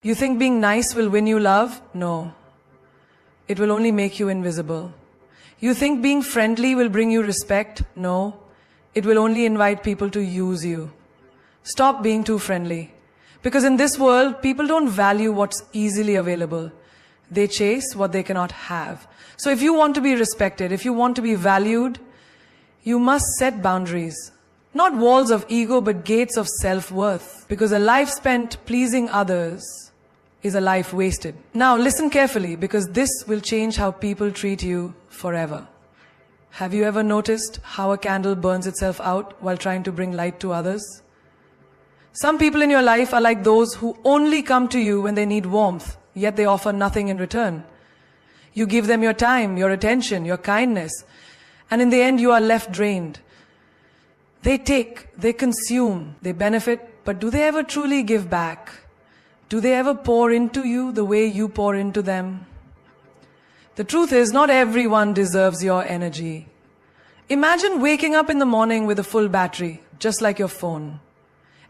You think being nice will win you love? No. It will only make you invisible. You think being friendly will bring you respect? No. It will only invite people to use you. Stop being too friendly. Because in this world, people don't value what's easily available. They chase what they cannot have. So if you want to be respected, if you want to be valued, you must set boundaries. Not walls of ego, but gates of self-worth. Because a life spent pleasing others is a life wasted. Now listen carefully, because this will change how people treat you forever. Have you ever noticed how a candle burns itself out while trying to bring light to others? Some people in your life are like those who only come to you when they need warmth, yet they offer nothing in return. You give them your time, your attention, your kindness, and in the end you are left drained. They take, they consume, they benefit, but do they ever truly give back? Do they ever pour into you the way you pour into them? The truth is, not everyone deserves your energy. Imagine waking up in the morning with a full battery, just like your phone.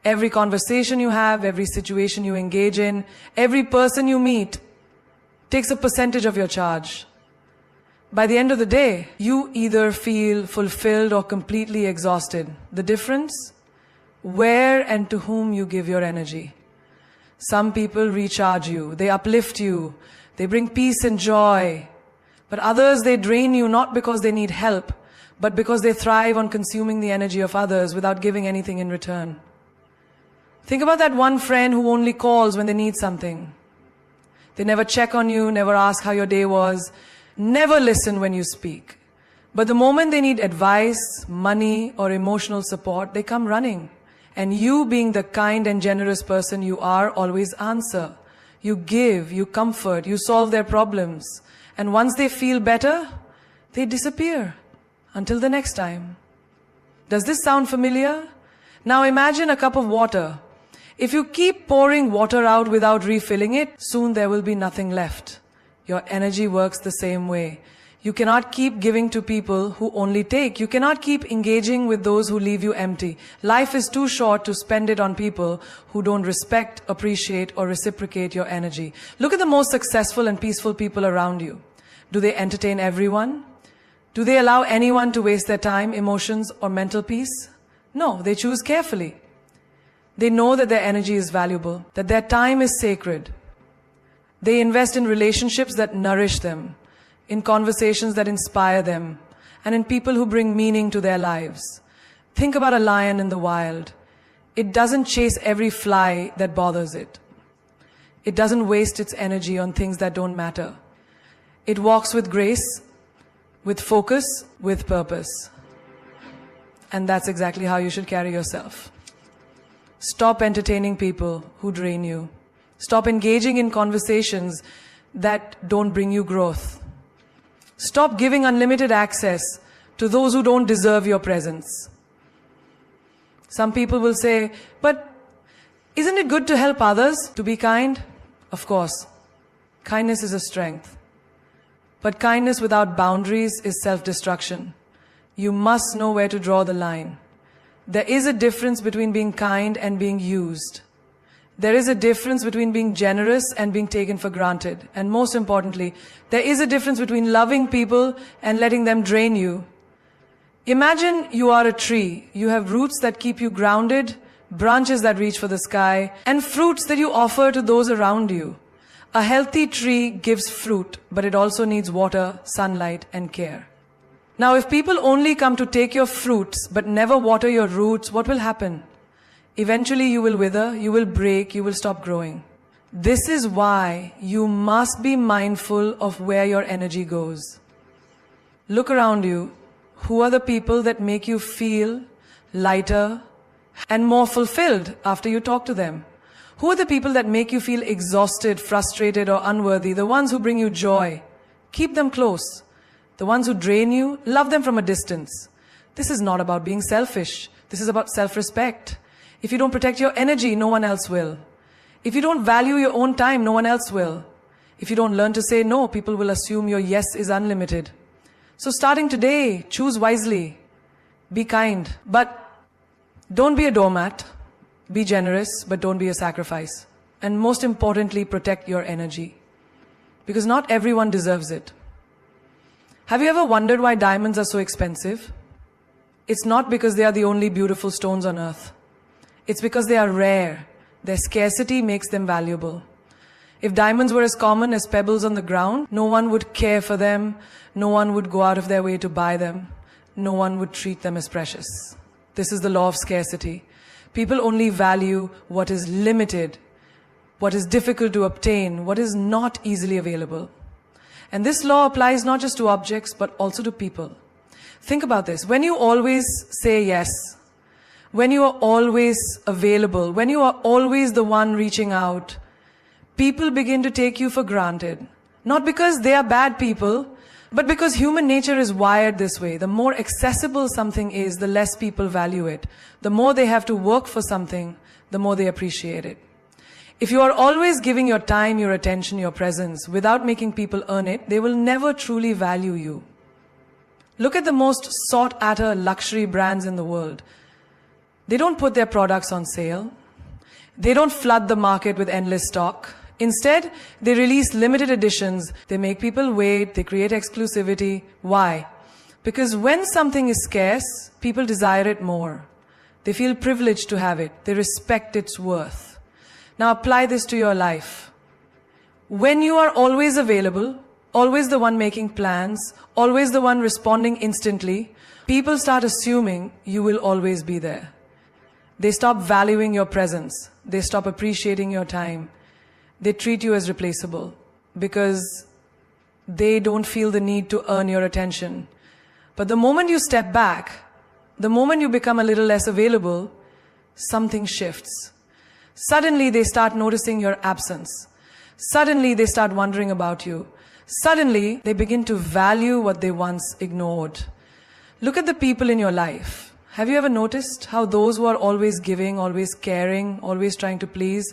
Every conversation you have, every situation you engage in, every person you meet takes a percentage of your charge. By the end of the day, you either feel fulfilled or completely exhausted. The difference? Where and to whom you give your energy. Some people recharge you, they uplift you, they bring peace and joy. But others, they drain you not because they need help, but because they thrive on consuming the energy of others without giving anything in return. Think about that one friend who only calls when they need something. They never check on you, never ask how your day was, never listen when you speak. But the moment they need advice, money, or emotional support, they come running. And you, being the kind and generous person you are, always answer. You give, you comfort, you solve their problems. And once they feel better, they disappear. Until the next time. Does this sound familiar? Now imagine a cup of water. If you keep pouring water out without refilling it, soon there will be nothing left. Your energy works the same way. You cannot keep giving to people who only take. You cannot keep engaging with those who leave you empty. Life is too short to spend it on people who don't respect, appreciate, or reciprocate your energy. Look at the most successful and peaceful people around you. Do they entertain everyone? Do they allow anyone to waste their time, emotions, or mental peace? No, they choose carefully. They know that their energy is valuable, that their time is sacred. They invest in relationships that nourish them, in conversations that inspire them, and in people who bring meaning to their lives. Think about a lion in the wild. It doesn't chase every fly that bothers it. It doesn't waste its energy on things that don't matter. It walks with grace, with focus, with purpose. And that's exactly how you should carry yourself. Stop entertaining people who drain you. Stop engaging in conversations that don't bring you growth. Stop giving unlimited access to those who don't deserve your presence. Some people will say, but isn't it good to help others, to be kind? Of course. Kindness is a strength. But kindness without boundaries is self-destruction. You must know where to draw the line. There is a difference between being kind and being used. There is a difference between being generous and being taken for granted. And most importantly, there is a difference between loving people and letting them drain you. Imagine you are a tree. You have roots that keep you grounded, branches that reach for the sky, and fruits that you offer to those around you. A healthy tree gives fruit, but it also needs water, sunlight, and care. Now, if people only come to take your fruits, but never water your roots, what will happen? Eventually you will wither, you will break, you will stop growing. This is why you must be mindful of where your energy goes. Look around you. Who are the people that make you feel lighter and more fulfilled after you talk to them? Who are the people that make you feel exhausted, frustrated, or unworthy? The ones who bring you joy. Keep them close. The ones who drain you, love them from a distance. This is not about being selfish. This is about self-respect. If you don't protect your energy, no one else will. If you don't value your own time, no one else will. If you don't learn to say no, people will assume your yes is unlimited. So starting today, choose wisely. Be kind, but don't be a doormat. Be generous, but don't be a sacrifice. And most importantly, protect your energy. Because not everyone deserves it. Have you ever wondered why diamonds are so expensive? It's not because they are the only beautiful stones on earth. It's because they are rare. Their scarcity makes them valuable. If diamonds were as common as pebbles on the ground, no one would care for them, no one would go out of their way to buy them, no one would treat them as precious. This is the law of scarcity. People only value what is limited, what is difficult to obtain, what is not easily available. And this law applies not just to objects, but also to people. Think about this. When you always say yes, when you are always available, when you are always the one reaching out, people begin to take you for granted. Not because they are bad people, but because human nature is wired this way. The more accessible something is, the less people value it. The more they have to work for something, the more they appreciate it. If you are always giving your time, your attention, your presence, without making people earn it, they will never truly value you. Look at the most sought-after luxury brands in the world. They don't put their products on sale. They don't flood the market with endless stock. Instead, they release limited editions. They make people wait. They create exclusivity. Why? Because when something is scarce, people desire it more. They feel privileged to have it. They respect its worth. Now apply this to your life. When you are always available, always the one making plans, always the one responding instantly, people start assuming you will always be there. They stop valuing your presence. They stop appreciating your time. They treat you as replaceable because they don't feel the need to earn your attention. But the moment you step back, the moment you become a little less available, something shifts. Suddenly they start noticing your absence. Suddenly they start wondering about you. Suddenly they begin to value what they once ignored. Look at the people in your life. Have you ever noticed how those who are always giving, always caring, always trying to please,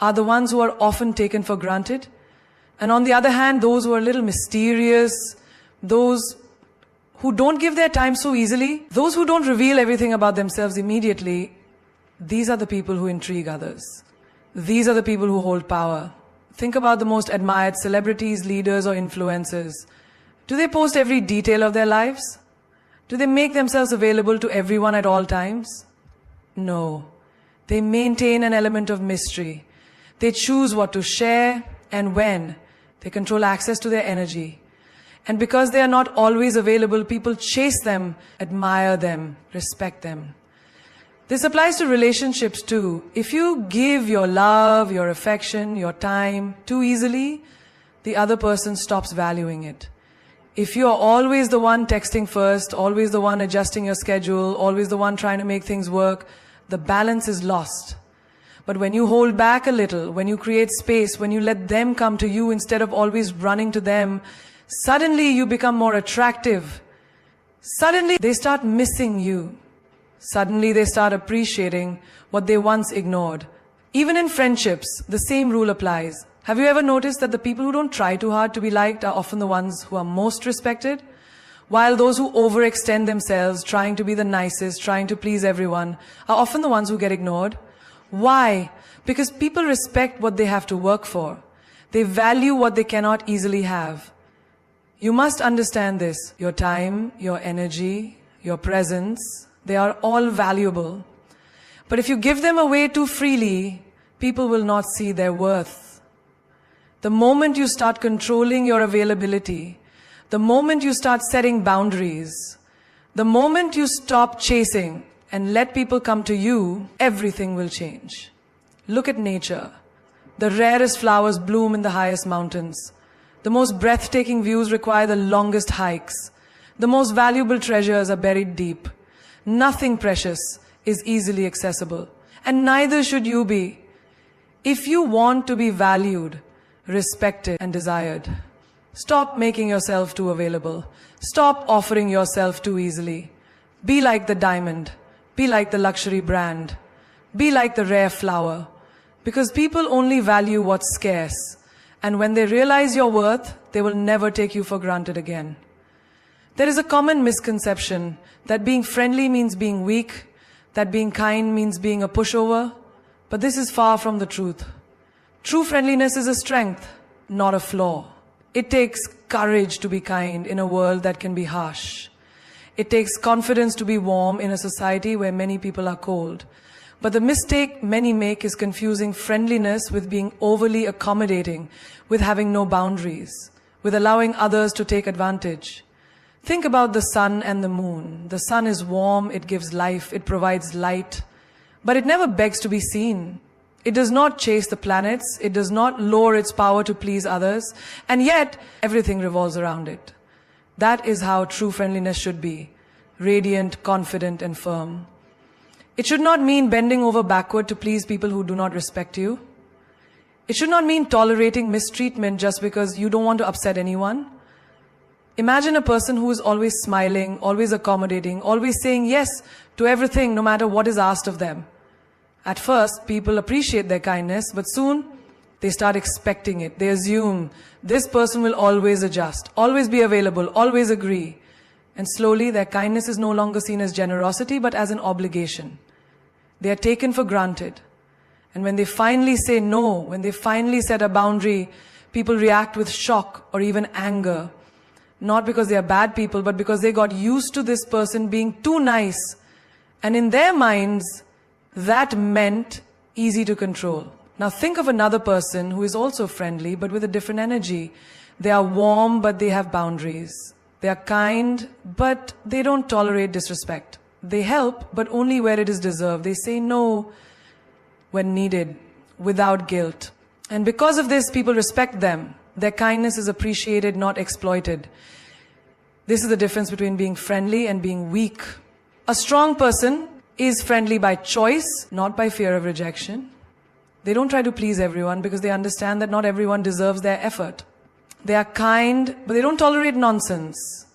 are the ones who are often taken for granted? And on the other hand, those who are a little mysterious, those who don't give their time so easily, those who don't reveal everything about themselves immediately, these are the people who intrigue others. These are the people who hold power. Think about the most admired celebrities, leaders, or influencers. Do they post every detail of their lives? Do they make themselves available to everyone at all times? No. They maintain an element of mystery. They choose what to share and when. They control access to their energy. And because they are not always available, people chase them, admire them, respect them. This applies to relationships too. If you give your love, your affection, your time too easily, the other person stops valuing it. If you are always the one texting first, always the one adjusting your schedule, always the one trying to make things work, the balance is lost. But when you hold back a little, when you create space, when you let them come to you instead of always running to them, suddenly you become more attractive. Suddenly they start missing you. Suddenly they start appreciating what they once ignored. Even in friendships, the same rule applies. Have you ever noticed that the people who don't try too hard to be liked are often the ones who are most respected? While those who overextend themselves, trying to be the nicest, trying to please everyone, are often the ones who get ignored. Why? Because people respect what they have to work for. They value what they cannot easily have. You must understand this. Your time, your energy, your presence, they are all valuable. But if you give them away too freely, people will not see their worth. The moment you start controlling your availability, the moment you start setting boundaries, the moment you stop chasing and let people come to you, everything will change. Look at nature. The rarest flowers bloom in the highest mountains. The most breathtaking views require the longest hikes. The most valuable treasures are buried deep. Nothing precious is easily accessible, and neither should you be. If you want to be valued, respected, and desired, stop making yourself too available. Stop offering yourself too easily. Be like the diamond. Be like the luxury brand. Be like the rare flower. Because people only value what's scarce, and when they realize your worth, they will never take you for granted again. There is a common misconception that being friendly means being weak, that being kind means being a pushover, but this is far from the truth. True friendliness is a strength, not a flaw. It takes courage to be kind in a world that can be harsh. It takes confidence to be warm in a society where many people are cold. But the mistake many make is confusing friendliness with being overly accommodating, with having no boundaries, with allowing others to take advantage. Think about the sun and the moon. The sun is warm, it gives life, it provides light, but it never begs to be seen. It does not chase the planets, it does not lower its power to please others, and yet everything revolves around it. That is how true friendliness should be, radiant, confident, and firm. It should not mean bending over backward to please people who do not respect you. It should not mean tolerating mistreatment just because you don't want to upset anyone. Imagine a person who is always smiling, always accommodating, always saying yes to everything no matter what is asked of them. At first, people appreciate their kindness, but soon they start expecting it. They assume this person will always adjust, always be available, always agree. And slowly their kindness is no longer seen as generosity but as an obligation. They are taken for granted. And when they finally say no, when they finally set a boundary, people react with shock or even anger. Not because they are bad people, but because they got used to this person being too nice. And in their minds, that meant easy to control. Now think of another person who is also friendly, but with a different energy. They are warm, but they have boundaries. They are kind, but they don't tolerate disrespect. They help, but only where it is deserved. They say no when needed, without guilt. And because of this, people respect them. Their kindness is appreciated, not exploited. This is the difference between being friendly and being weak. A strong person is friendly by choice, not by fear of rejection. They don't try to please everyone because they understand that not everyone deserves their effort. They are kind, but they don't tolerate nonsense.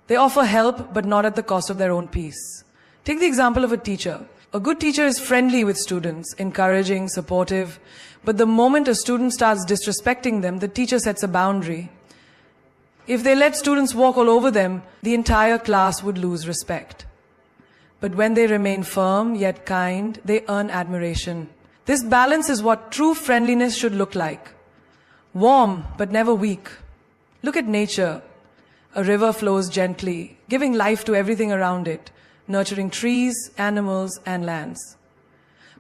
They offer help, but not at the cost of their own peace. Take the example of a teacher. A good teacher is friendly with students, encouraging, supportive. But the moment a student starts disrespecting them, the teacher sets a boundary. If they let students walk all over them, the entire class would lose respect. But when they remain firm yet kind, they earn admiration. This balance is what true friendliness should look like. Warm, but never weak. Look at nature. A river flows gently, giving life to everything around it, nurturing trees, animals, and lands.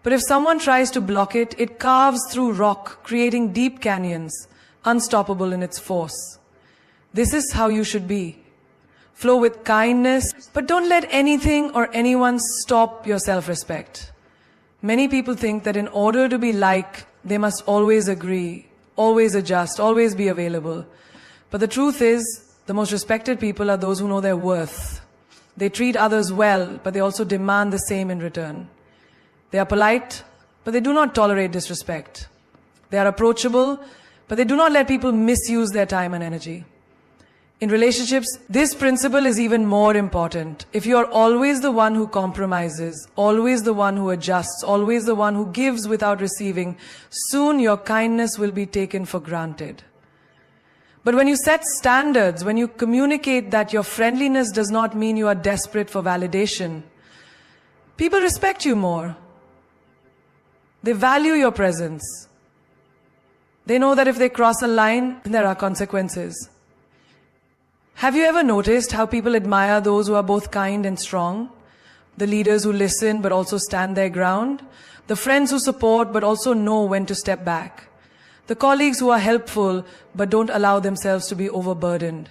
But if someone tries to block it, it carves through rock, creating deep canyons, unstoppable in its force. This is how you should be. Flow with kindness, but don't let anything or anyone stop your self-respect. Many people think that in order to be liked, they must always agree, always adjust, always be available. But the truth is, the most respected people are those who know their worth. They treat others well, but they also demand the same in return. They are polite, but they do not tolerate disrespect. They are approachable, but they do not let people misuse their time and energy. In relationships, this principle is even more important. If you are always the one who compromises, always the one who adjusts, always the one who gives without receiving, soon your kindness will be taken for granted. But when you set standards, when you communicate that your friendliness does not mean you are desperate for validation, people respect you more. They value your presence. They know that if they cross a line, there are consequences. Have you ever noticed how people admire those who are both kind and strong? The leaders who listen but also stand their ground? The friends who support but also know when to step back? The colleagues who are helpful but don't allow themselves to be overburdened?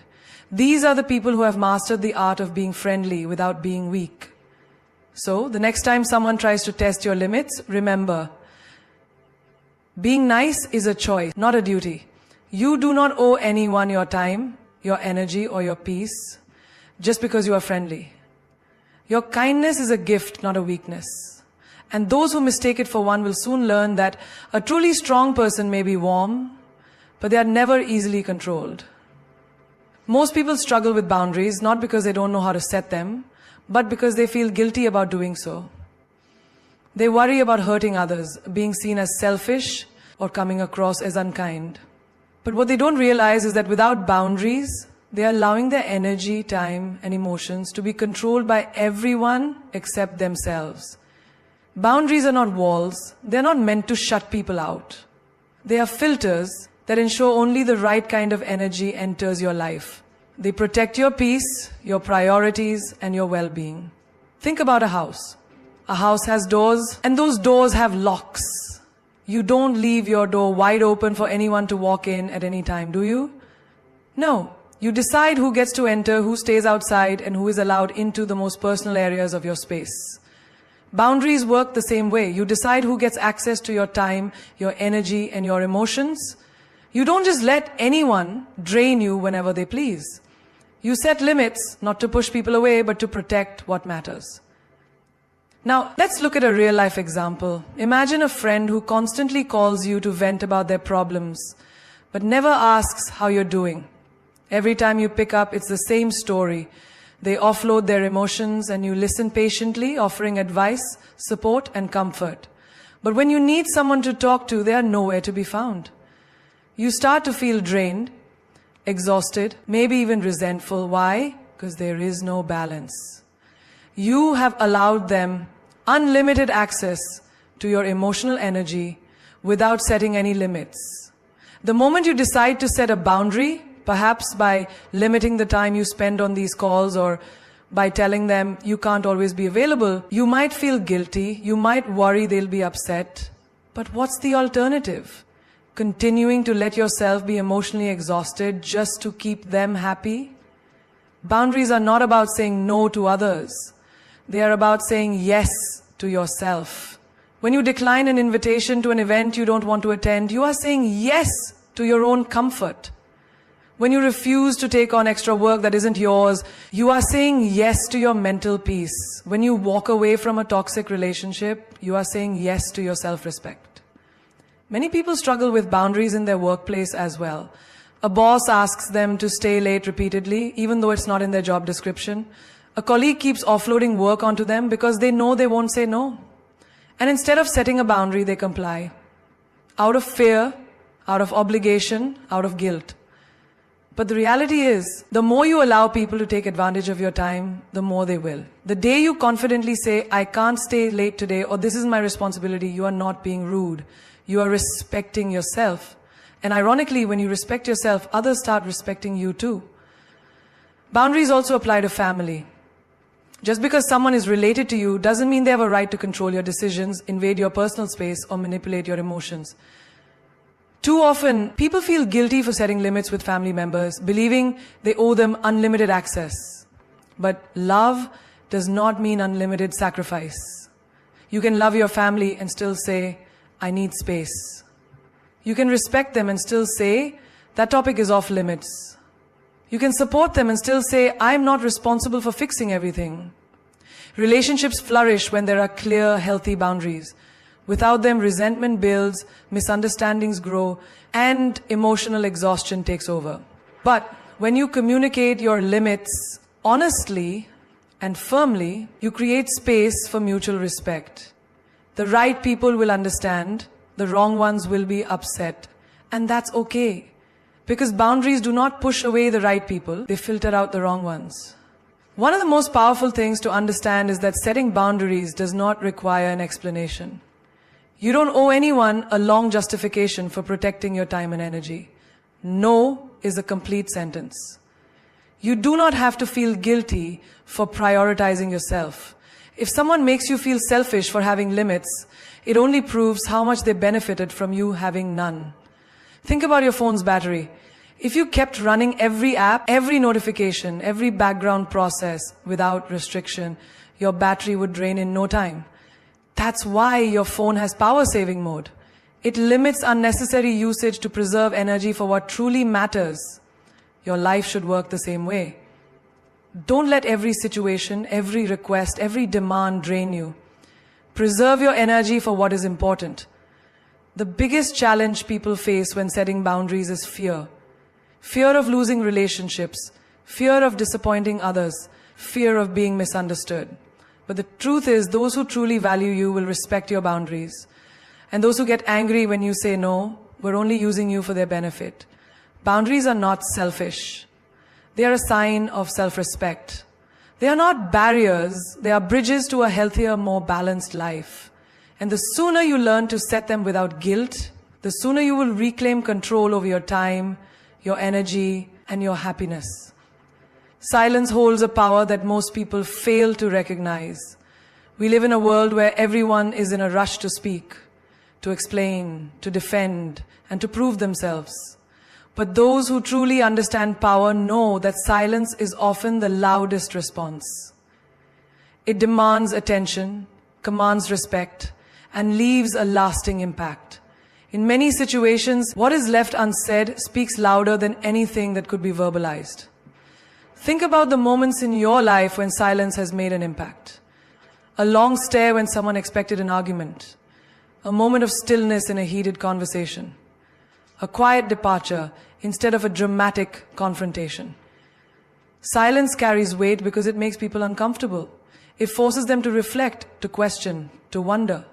These are the people who have mastered the art of being friendly without being weak. So, the next time someone tries to test your limits, remember, being nice is a choice, not a duty. You do not owe anyone your time, your energy, or your peace just because you are friendly. Your kindness is a gift, not a weakness. And those who mistake it for one will soon learn that a truly strong person may be warm, but they are never easily controlled. Most people struggle with boundaries not because they don't know how to set them, but because they feel guilty about doing so. They worry about hurting others, being seen as selfish, or coming across as unkind. But what they don't realize is that without boundaries, they are allowing their energy, time, and emotions to be controlled by everyone except themselves. Boundaries are not walls. They're not meant to shut people out. They are filters that ensure only the right kind of energy enters your life. They protect your peace, your priorities, and your well-being. Think about a house. A house has doors, and those doors have locks. You don't leave your door wide open for anyone to walk in at any time, do you? No. You decide who gets to enter, who stays outside, and who is allowed into the most personal areas of your space. Boundaries work the same way. You decide who gets access to your time, your energy, and your emotions. You don't just let anyone drain you whenever they please. You set limits, not to push people away, but to protect what matters. Now, let's look at a real-life example. Imagine a friend who constantly calls you to vent about their problems, but never asks how you're doing. Every time you pick up, it's the same story. They offload their emotions and you listen patiently, offering advice, support, and comfort. But when you need someone to talk to, they are nowhere to be found. You start to feel drained, exhausted, maybe even resentful. Why? Because there is no balance. You have allowed them unlimited access to your emotional energy without setting any limits. The moment you decide to set a boundary, perhaps by limiting the time you spend on these calls or by telling them you can't always be available, you might feel guilty, you might worry they'll be upset. But what's the alternative? Continuing to let yourself be emotionally exhausted just to keep them happy? Boundaries are not about saying no to others. They are about saying yes to yourself. When you decline an invitation to an event you don't want to attend, you are saying yes to your own comfort. When you refuse to take on extra work that isn't yours, you are saying yes to your mental peace. When you walk away from a toxic relationship, you are saying yes to your self-respect. Many people struggle with boundaries in their workplace as well. A boss asks them to stay late repeatedly, even though it's not in their job description. A colleague keeps offloading work onto them because they know they won't say no. And instead of setting a boundary, they comply. Out of fear, out of obligation, out of guilt. But the reality is, the more you allow people to take advantage of your time, the more they will. The day you confidently say, I can't stay late today, or this is my responsibility, you are not being rude. You are respecting yourself. And ironically, when you respect yourself, others start respecting you too. Boundaries also apply to family. Just because someone is related to you doesn't mean they have a right to control your decisions, invade your personal space, or manipulate your emotions. Too often, people feel guilty for setting limits with family members, believing they owe them unlimited access. But love does not mean unlimited sacrifice. You can love your family and still say, I need space. You can respect them and still say, that topic is off limits. You can support them and still say, I'm not responsible for fixing everything. Relationships flourish when there are clear, healthy boundaries. Without them, resentment builds, misunderstandings grow, and emotional exhaustion takes over. But when you communicate your limits honestly and firmly, you create space for mutual respect. The right people will understand, the wrong ones will be upset. And that's okay. Because boundaries do not push away the right people, they filter out the wrong ones. One of the most powerful things to understand is that setting boundaries does not require an explanation. You don't owe anyone a long justification for protecting your time and energy. No is a complete sentence. You do not have to feel guilty for prioritizing yourself. If someone makes you feel selfish for having limits, it only proves how much they benefited from you having none. Think about your phone's battery. If you kept running every app, every notification, every background process without restriction, your battery would drain in no time. That's why your phone has power saving mode. It limits unnecessary usage to preserve energy for what truly matters. Your life should work the same way. Don't let every situation, every request, every demand drain you. Preserve your energy for what is important. The biggest challenge people face when setting boundaries is fear. Fear of losing relationships, fear of disappointing others, fear of being misunderstood. But the truth is, those who truly value you will respect your boundaries. And those who get angry when you say no, we're only using you for their benefit. Boundaries are not selfish. They are a sign of self-respect. They are not barriers, they are bridges to a healthier, more balanced life. And the sooner you learn to set them without guilt, the sooner you will reclaim control over your time, your energy, and your happiness. Silence holds a power that most people fail to recognize. We live in a world where everyone is in a rush to speak, to explain, to defend, and to prove themselves. But those who truly understand power know that silence is often the loudest response. It demands attention, commands respect, and leaves a lasting impact. In many situations, what is left unsaid speaks louder than anything that could be verbalized. Think about the moments in your life when silence has made an impact. A long stare when someone expected an argument. A moment of stillness in a heated conversation. A quiet departure instead of a dramatic confrontation. Silence carries weight because it makes people uncomfortable. It forces them to reflect, to question, to wonder.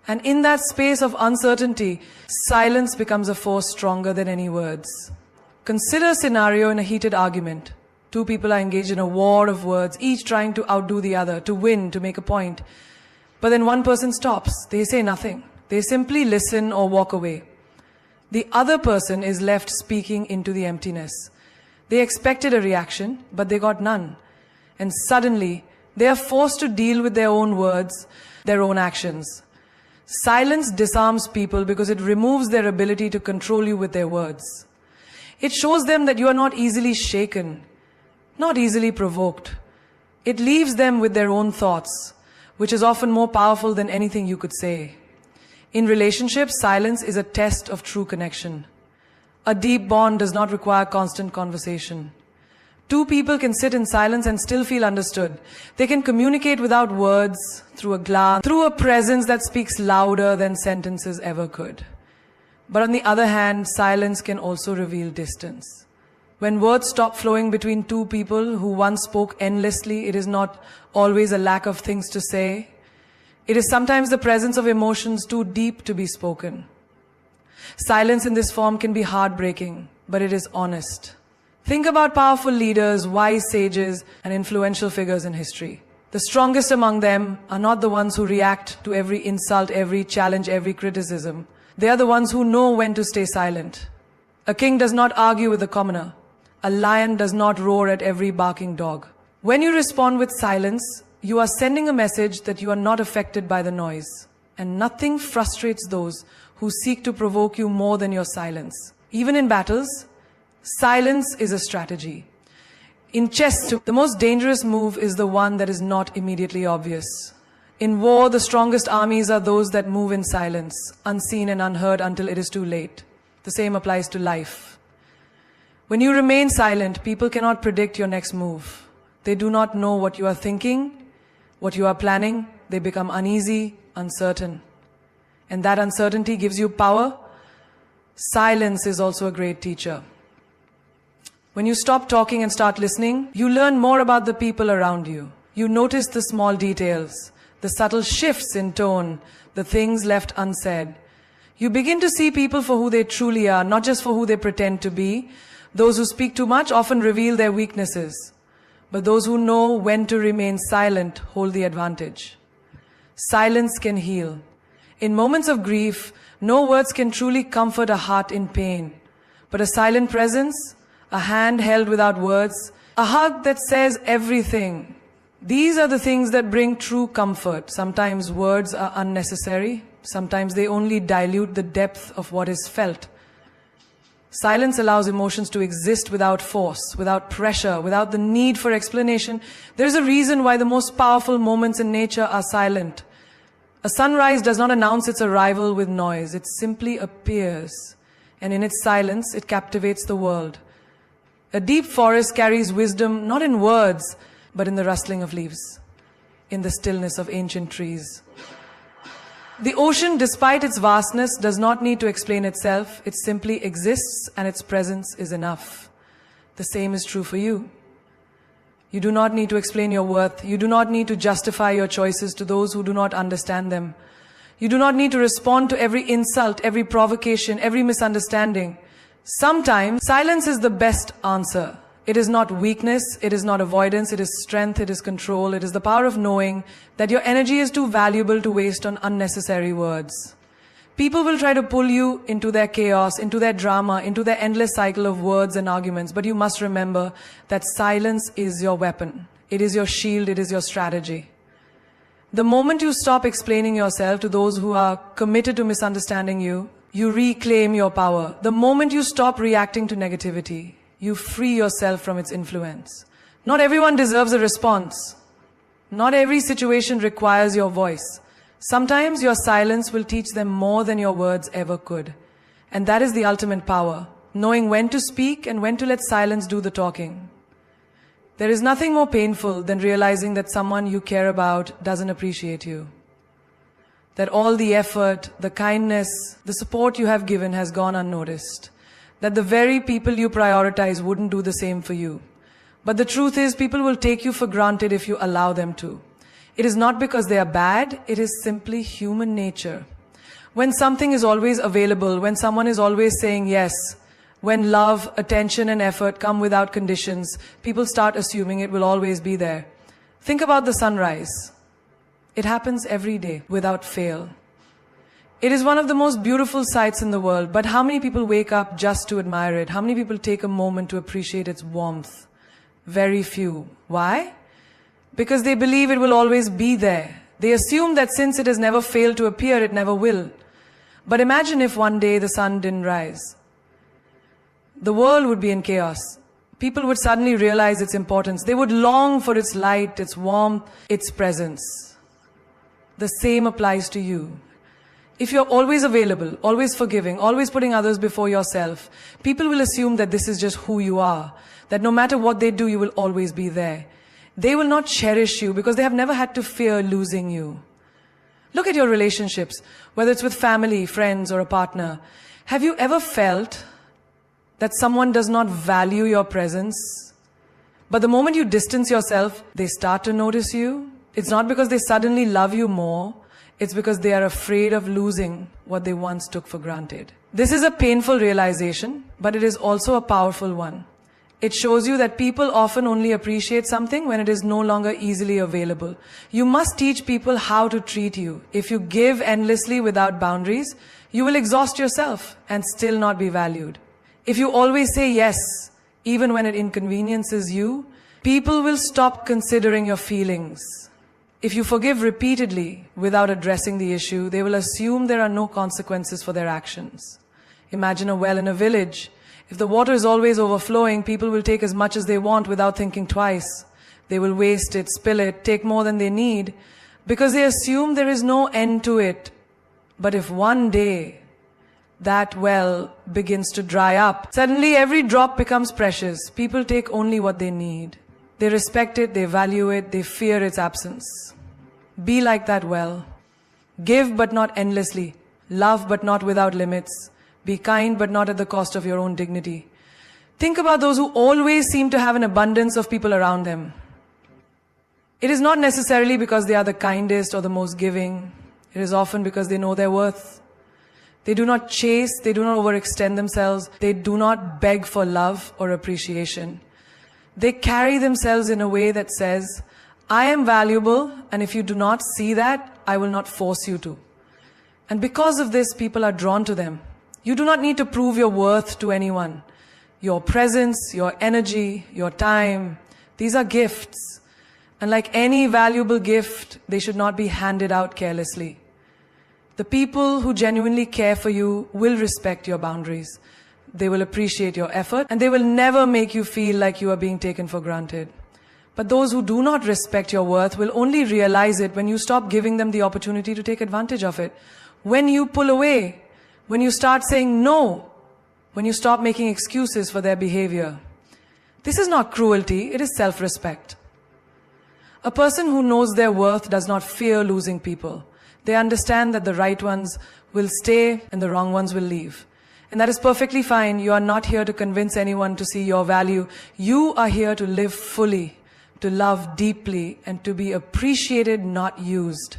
And in that space of uncertainty, silence becomes a force stronger than any words. Consider a scenario in a heated argument. Two people are engaged in a war of words, each trying to outdo the other, to win, to make a point. But then one person stops. They say nothing. They simply listen or walk away. The other person is left speaking into the emptiness. They expected a reaction, but they got none. And suddenly, they are forced to deal with their own words, their own actions. Silence disarms people because it removes their ability to control you with their words. It shows them that you are not easily shaken, not easily provoked. It leaves them with their own thoughts, which is often more powerful than anything you could say. In relationships, silence is a test of true connection. A deep bond does not require constant conversation. Two people can sit in silence and still feel understood. They can communicate without words, through a glance, through a presence that speaks louder than sentences ever could. But on the other hand, silence can also reveal distance. When words stop flowing between two people who once spoke endlessly, it is not always a lack of things to say. It is sometimes the presence of emotions too deep to be spoken. Silence in this form can be heartbreaking, but it is honest. Think about powerful leaders, wise sages, and influential figures in history. The strongest among them are not the ones who react to every insult, every challenge, every criticism. They are the ones who know when to stay silent. A king does not argue with the commoner. A lion does not roar at every barking dog. When you respond with silence, you are sending a message that you are not affected by the noise. And nothing frustrates those who seek to provoke you more than your silence. Even in battles, silence is a strategy. In chess, the most dangerous move is the one that is not immediately obvious. In war, the strongest armies are those that move in silence, unseen and unheard until it is too late. The same applies to life. When you remain silent, people cannot predict your next move. They do not know what you are thinking, what you are planning. They become uneasy, uncertain. And that uncertainty gives you power. Silence is also a great teacher. When you stop talking and start listening, you learn more about the people around you. You notice the small details, the subtle shifts in tone, the things left unsaid. You begin to see people for who they truly are, not just for who they pretend to be. Those who speak too much often reveal their weaknesses, but those who know when to remain silent hold the advantage. Silence can heal. In moments of grief, no words can truly comfort a heart in pain, but a silent presence, a hand held without words, a hug that says everything. These are the things that bring true comfort. Sometimes words are unnecessary. Sometimes they only dilute the depth of what is felt. Silence allows emotions to exist without force, without pressure, without the need for explanation. There is a reason why the most powerful moments in nature are silent. A sunrise does not announce its arrival with noise. It simply appears. And in its silence, it captivates the world. A deep forest carries wisdom not in words, but in the rustling of leaves, in the stillness of ancient trees. The ocean, despite its vastness, does not need to explain itself. It simply exists, and its presence is enough. The same is true for you. You do not need to explain your worth. You do not need to justify your choices to those who do not understand them. You do not need to respond to every insult, every provocation, every misunderstanding. Sometimes, silence is the best answer. It is not weakness, it is not avoidance, it is strength, it is control, it is the power of knowing that your energy is too valuable to waste on unnecessary words. People will try to pull you into their chaos, into their drama, into their endless cycle of words and arguments, but you must remember that silence is your weapon. It is your shield, it is your strategy. The moment you stop explaining yourself to those who are committed to misunderstanding you, you reclaim your power. The moment you stop reacting to negativity, you free yourself from its influence. Not everyone deserves a response. Not every situation requires your voice. Sometimes your silence will teach them more than your words ever could. And that is the ultimate power, knowing when to speak and when to let silence do the talking. There is nothing more painful than realizing that someone you care about doesn't appreciate you. That all the effort, the kindness, the support you have given has gone unnoticed. That the very people you prioritize wouldn't do the same for you. But the truth is, people will take you for granted if you allow them to. It is not because they are bad, it is simply human nature. When something is always available, when someone is always saying yes, when love, attention and effort come without conditions, people start assuming it will always be there. Think about the sunrise. It happens every day, without fail. It is one of the most beautiful sights in the world, but how many people wake up just to admire it? How many people take a moment to appreciate its warmth? Very few. Why? Because they believe it will always be there. They assume that since it has never failed to appear, it never will. But imagine if one day the sun didn't rise. The world would be in chaos. People would suddenly realize its importance. They would long for its light, its warmth, its presence. The same applies to you. If you're always available, always forgiving, always putting others before yourself, people will assume that this is just who you are, that no matter what they do, you will always be there. They will not cherish you because they have never had to fear losing you. Look at your relationships, whether it's with family, friends, or a partner. Have you ever felt that someone does not value your presence? But the moment you distance yourself, they start to notice you. It's not because they suddenly love you more. It's because they are afraid of losing what they once took for granted. This is a painful realization, but it is also a powerful one. It shows you that people often only appreciate something when it is no longer easily available. You must teach people how to treat you. If you give endlessly without boundaries, you will exhaust yourself and still not be valued. If you always say yes, even when it inconveniences you, people will stop considering your feelings. If you forgive repeatedly without addressing the issue, they will assume there are no consequences for their actions. Imagine a well in a village. If the water is always overflowing, people will take as much as they want without thinking twice. They will waste it, spill it, take more than they need, because they assume there is no end to it. But if one day that well begins to dry up, suddenly every drop becomes precious. People take only what they need. They respect it, they value it, they fear its absence. Be like that well. Give but not endlessly. Love but not without limits. Be kind but not at the cost of your own dignity. Think about those who always seem to have an abundance of people around them. It is not necessarily because they are the kindest or the most giving. It is often because they know their worth. They do not chase, they do not overextend themselves. They do not beg for love or appreciation. They carry themselves in a way that says, I am valuable, and if you do not see that, I will not force you to. And because of this, people are drawn to them. You do not need to prove your worth to anyone. Your presence, your energy, your time, these are gifts. And like any valuable gift, they should not be handed out carelessly. The people who genuinely care for you will respect your boundaries. They will appreciate your effort, and they will never make you feel like you are being taken for granted. But those who do not respect your worth will only realize it when you stop giving them the opportunity to take advantage of it. When you pull away, when you start saying no, when you stop making excuses for their behavior. This is not cruelty, it is self-respect. A person who knows their worth does not fear losing people. They understand that the right ones will stay and the wrong ones will leave. And that is perfectly fine. You are not here to convince anyone to see your value. You are here to live fully, to love deeply, and to be appreciated, not used.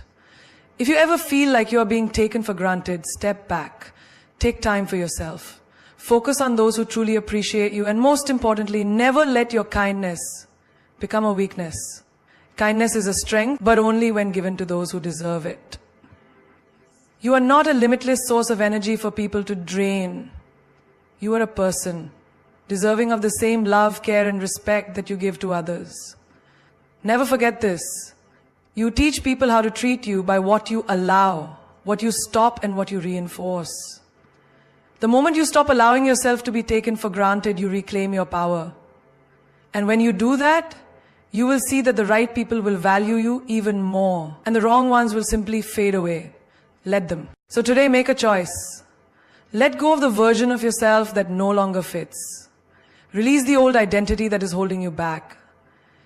If you ever feel like you are being taken for granted, step back. Take time for yourself. Focus on those who truly appreciate you. And most importantly, never let your kindness become a weakness. Kindness is a strength, but only when given to those who deserve it. You are not a limitless source of energy for people to drain. You are a person, deserving of the same love, care, and respect that you give to others. Never forget this. You teach people how to treat you by what you allow, what you stop, and what you reinforce. The moment you stop allowing yourself to be taken for granted, you reclaim your power. And when you do that, you will see that the right people will value you even more, and the wrong ones will simply fade away. Let them. So today, make a choice. Let go of the version of yourself that no longer fits. Release the old identity that is holding you back.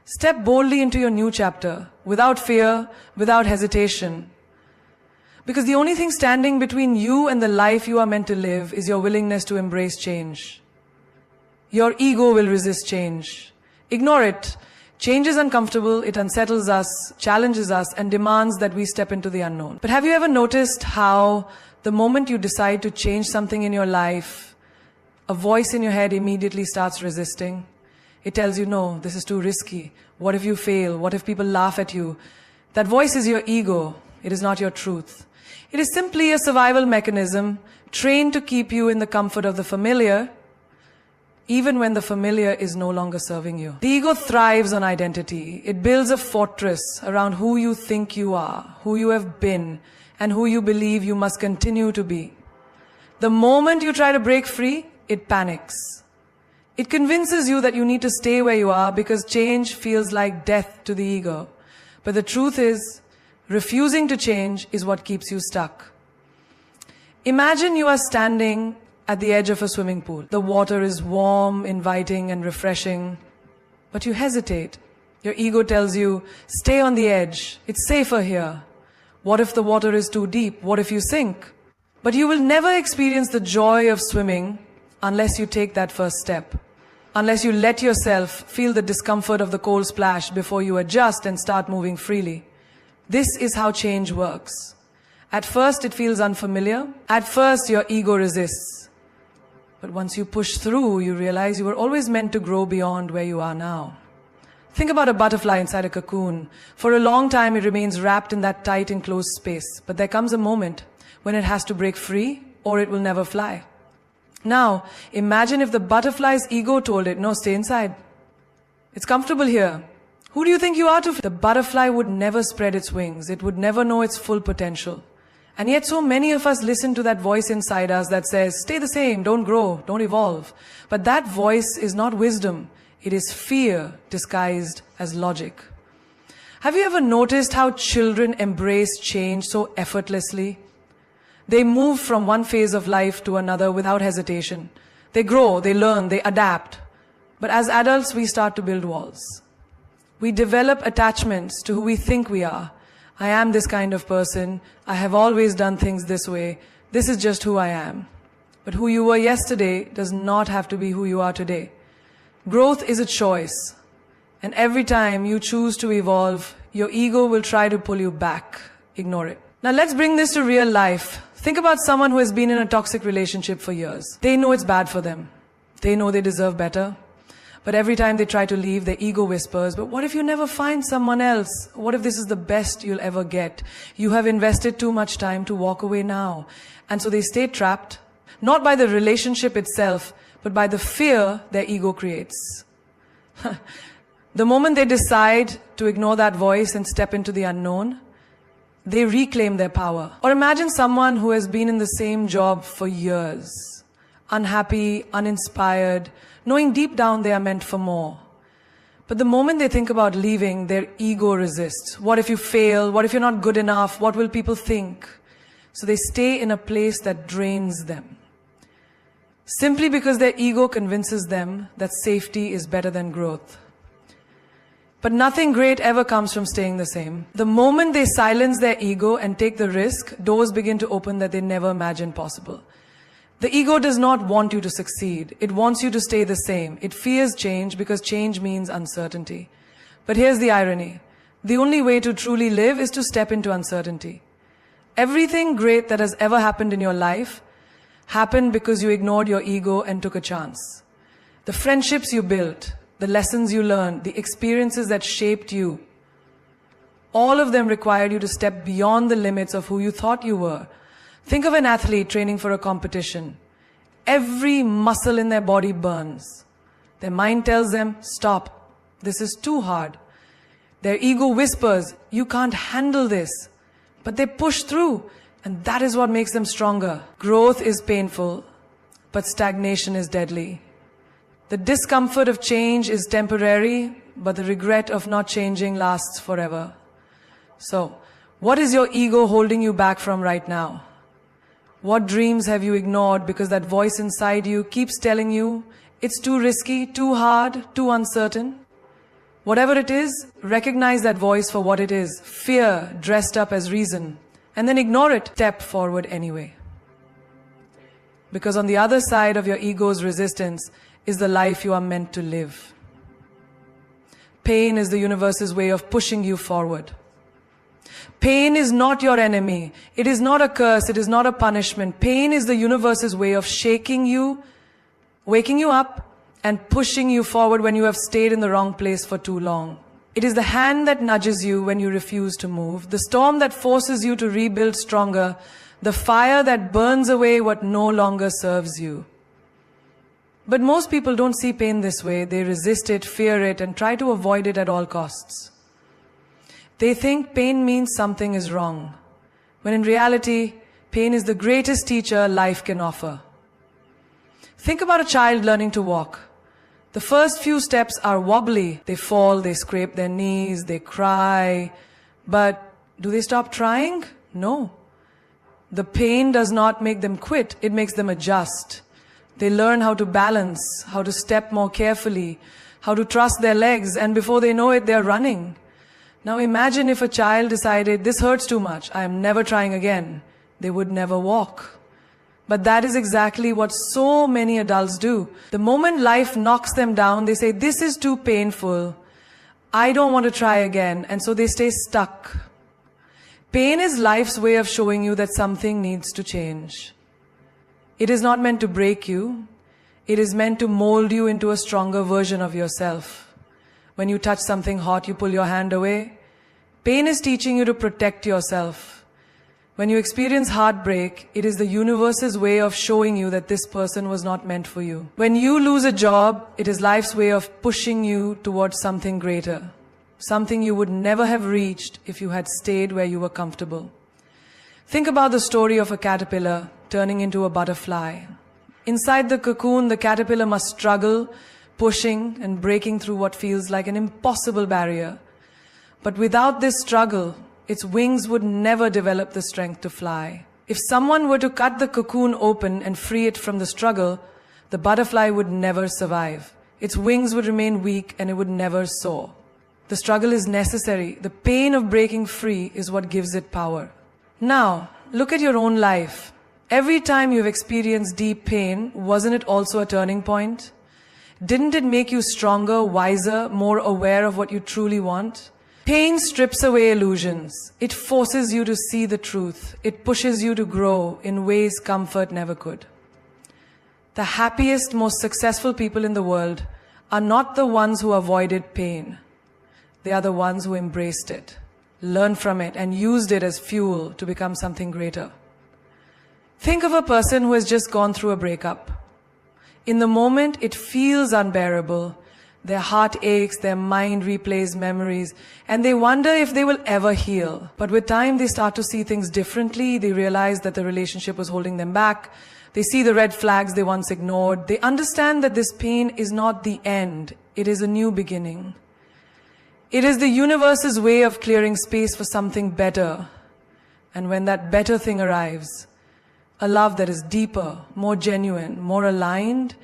Step boldly into your new chapter, without fear, without hesitation. Because the only thing standing between you and the life you are meant to live is your willingness to embrace change. Your ego will resist change. Ignore it. Change is uncomfortable, it unsettles us, challenges us, and demands that we step into the unknown. But have you ever noticed how the moment you decide to change something in your life, a voice in your head immediately starts resisting? It tells you, no, this is too risky. What if you fail? What if people laugh at you? That voice is your ego. It is not your truth. It is simply a survival mechanism trained to keep you in the comfort of the familiar, even when the familiar is no longer serving you. The ego thrives on identity. It builds a fortress around who you think you are, who you have been, and who you believe you must continue to be. The moment you try to break free, it panics. It convinces you that you need to stay where you are because change feels like death to the ego. But the truth is, refusing to change is what keeps you stuck. Imagine you are standing at the edge of a swimming pool. The water is warm, inviting, and refreshing, but you hesitate. Your ego tells you, stay on the edge. It's safer here. What if the water is too deep? What if you sink? But you will never experience the joy of swimming unless you take that first step. Unless you let yourself feel the discomfort of the cold splash before you adjust and start moving freely. This is how change works. At first, it feels unfamiliar. At first, your ego resists. But once you push through, you realize you were always meant to grow beyond where you are now. Think about a butterfly inside a cocoon. For a long time, it remains wrapped in that tight enclosed space. But there comes a moment when it has to break free or it will never fly. Now, imagine if the butterfly's ego told it, no, stay inside. It's comfortable here. Who do you think you are to? The butterfly would never spread its wings. It would never know its full potential. And yet so many of us listen to that voice inside us that says, stay the same, don't grow, don't evolve. But that voice is not wisdom. It is fear disguised as logic. Have you ever noticed how children embrace change so effortlessly? They move from one phase of life to another without hesitation. They grow, they learn, they adapt. But as adults, we start to build walls. We develop attachments to who we think we are. I am this kind of person. I have always done things this way. This is just who I am. But who you were yesterday does not have to be who you are today. Growth is a choice. And every time you choose to evolve, your ego will try to pull you back. Ignore it. Now let's bring this to real life. Think about someone who has been in a toxic relationship for years. They know it's bad for them. They know they deserve better. But every time they try to leave, their ego whispers, but what if you never find someone else? What if this is the best you'll ever get? You have invested too much time to walk away now. And so they stay trapped, not by the relationship itself, but by the fear their ego creates. The moment they decide to ignore that voice and step into the unknown, they reclaim their power. Or imagine someone who has been in the same job for years, unhappy, uninspired, knowing deep down they are meant for more. But the moment they think about leaving, their ego resists. What if you fail? What if you're not good enough? What will people think? So they stay in a place that drains them. Simply because their ego convinces them that safety is better than growth. But nothing great ever comes from staying the same. The moment they silence their ego and take the risk, doors begin to open that they never imagined possible. The ego does not want you to succeed. It wants you to stay the same. It fears change because change means uncertainty. But here's the irony. The only way to truly live is to step into uncertainty. Everything great that has ever happened in your life happened because you ignored your ego and took a chance. The friendships you built, the lessons you learned, the experiences that shaped you, all of them required you to step beyond the limits of who you thought you were. Think of an athlete training for a competition. Every muscle in their body burns. Their mind tells them, stop, this is too hard. Their ego whispers, you can't handle this. But they push through, and that is what makes them stronger. Growth is painful, but stagnation is deadly. The discomfort of change is temporary, but the regret of not changing lasts forever. So, what is your ego holding you back from right now? What dreams have you ignored because that voice inside you keeps telling you it's too risky, too hard, too uncertain? Whatever it is, recognize that voice for what it is, fear dressed up as reason, and then ignore it, step forward anyway. Because on the other side of your ego's resistance is the life you are meant to live. Pain is the universe's way of pushing you forward. Pain is not your enemy. It is not a curse. It is not a punishment. Pain is the universe's way of shaking you, waking you up, and pushing you forward when you have stayed in the wrong place for too long. It is the hand that nudges you when you refuse to move, the storm that forces you to rebuild stronger, the fire that burns away what no longer serves you. But most people don't see pain this way. They resist it, fear it, and try to avoid it at all costs. They think pain means something is wrong, when in reality, pain is the greatest teacher life can offer. Think about a child learning to walk. The first few steps are wobbly. They fall, they scrape their knees, they cry. But do they stop trying? No. The pain does not make them quit, it makes them adjust. They learn how to balance, how to step more carefully, how to trust their legs, and before they know it, they're running. Now imagine if a child decided, this hurts too much, I am never trying again. They would never walk. But that is exactly what so many adults do. The moment life knocks them down, they say, this is too painful. I don't want to try again. And so they stay stuck. Pain is life's way of showing you that something needs to change. It is not meant to break you. It is meant to mold you into a stronger version of yourself. When you touch something hot, you pull your hand away. Pain is teaching you to protect yourself. When you experience heartbreak, it is the universe's way of showing you that this person was not meant for you. When you lose a job, it is life's way of pushing you towards something greater. Something you would never have reached if you had stayed where you were comfortable. Think about the story of a caterpillar turning into a butterfly. Inside the cocoon, the caterpillar must struggle, pushing and breaking through what feels like an impossible barrier. But without this struggle, its wings would never develop the strength to fly. If someone were to cut the cocoon open and free it from the struggle, the butterfly would never survive. Its wings would remain weak and it would never soar. The struggle is necessary. The pain of breaking free is what gives it power. Now, look at your own life. Every time you've experienced deep pain, wasn't it also a turning point? Didn't it make you stronger, wiser, more aware of what you truly want? Pain strips away illusions. It forces you to see the truth. It pushes you to grow in ways comfort never could. The happiest, most successful people in the world are not the ones who avoided pain. They are the ones who embraced it, learned from it, and used it as fuel to become something greater. Think of a person who has just gone through a breakup. In the moment, it feels unbearable. Their heart aches, their mind replays memories, and they wonder if they will ever heal. But with time, they start to see things differently. They realize that the relationship was holding them back. They see the red flags they once ignored. They understand that this pain is not the end. It is a new beginning. It is the universe's way of clearing space for something better. And when that better thing arrives, a love that is deeper, more genuine, more aligned,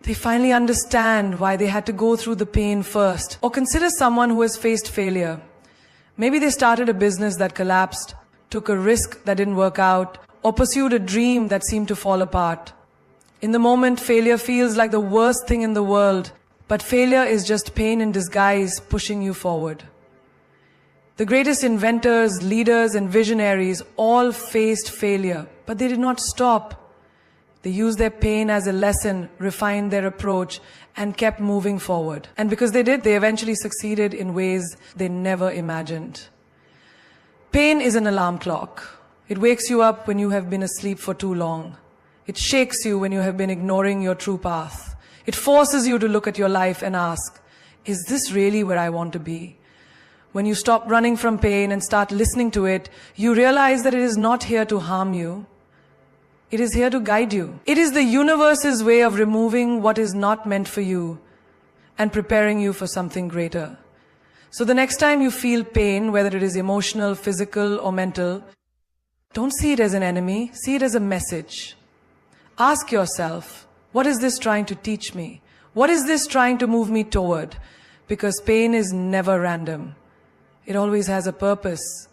they finally understand why they had to go through the pain first. Or consider someone who has faced failure. Maybe they started a business that collapsed, took a risk that didn't work out, or pursued a dream that seemed to fall apart. In the moment, failure feels like the worst thing in the world, but failure is just pain in disguise pushing you forward. The greatest inventors, leaders, and visionaries all faced failure, but they did not stop. They used their pain as a lesson, refined their approach, and kept moving forward. And because they did, they eventually succeeded in ways they never imagined. Pain is an alarm clock. It wakes you up when you have been asleep for too long. It shakes you when you have been ignoring your true path. It forces you to look at your life and ask, is this really where I want to be? When you stop running from pain and start listening to it, you realize that it is not here to harm you. It is here to guide you. It is the universe's way of removing what is not meant for you and preparing you for something greater. So the next time you feel pain, whether it is emotional, physical, or mental, don't see it as an enemy, see it as a message. Ask yourself, what is this trying to teach me? What is this trying to move me toward? Because pain is never random. It always has a purpose.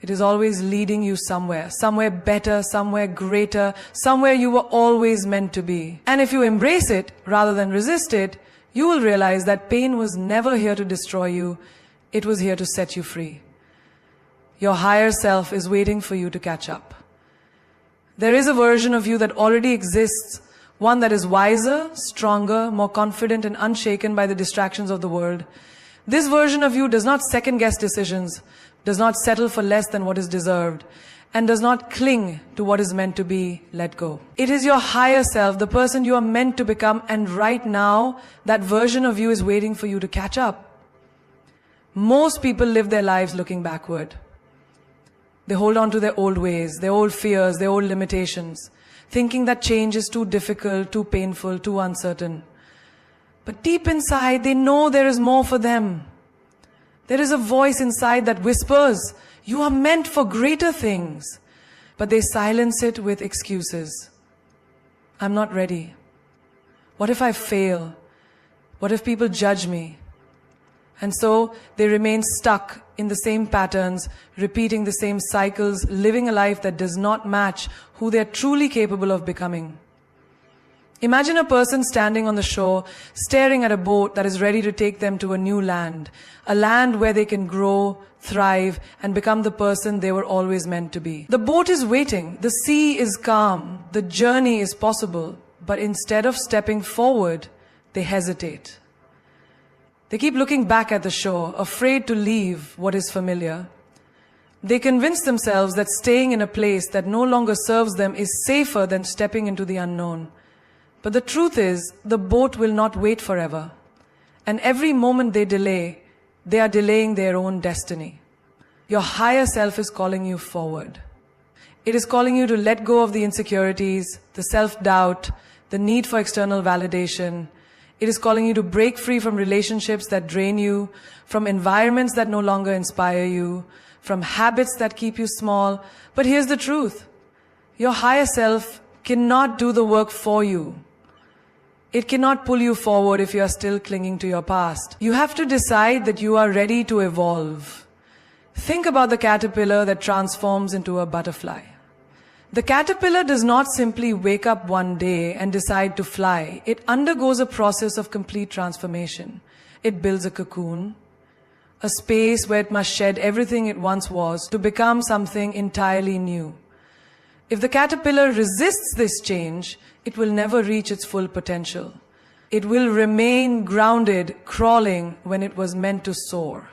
It is always leading you somewhere better, somewhere greater, somewhere you were always meant to be. And if you embrace it rather than resist it, you will realize that pain was never here to destroy you. It was here to set you free. Your higher self is waiting for you to catch up. There is a version of you that already exists, one that is wiser, stronger, more confident and unshaken by the distractions of the world. This version of you does not second-guess decisions, does not settle for less than what is deserved, and does not cling to what is meant to be let go. It is your higher self, the person you are meant to become, and right now, that version of you is waiting for you to catch up. Most people live their lives looking backward. They hold on to their old ways, their old fears, their old limitations, thinking that change is too difficult, too painful, too uncertain. But deep inside, they know there is more for them. There is a voice inside that whispers, you are meant for greater things. But they silence it with excuses. I'm not ready. What if I fail? What if people judge me? And so they remain stuck in the same patterns, repeating the same cycles, living a life that does not match who they are truly capable of becoming. Imagine a person standing on the shore, staring at a boat that is ready to take them to a new land, a land where they can grow, thrive, and become the person they were always meant to be. The boat is waiting, the sea is calm, the journey is possible, but instead of stepping forward, they hesitate. They keep looking back at the shore, afraid to leave what is familiar. They convince themselves that staying in a place that no longer serves them is safer than stepping into the unknown. But the truth is, the boat will not wait forever. And every moment they delay, they are delaying their own destiny. Your higher self is calling you forward. It is calling you to let go of the insecurities, the self-doubt, the need for external validation. It is calling you to break free from relationships that drain you, from environments that no longer inspire you, from habits that keep you small. But here's the truth. Your higher self cannot do the work for you. It cannot pull you forward if you are still clinging to your past. You have to decide that you are ready to evolve. Think about the caterpillar that transforms into a butterfly. The caterpillar does not simply wake up one day and decide to fly. It undergoes a process of complete transformation. It builds a cocoon, a space where it must shed everything it once was to become something entirely new. If the caterpillar resists this change, it will never reach its full potential. It will remain grounded, crawling when it was meant to soar.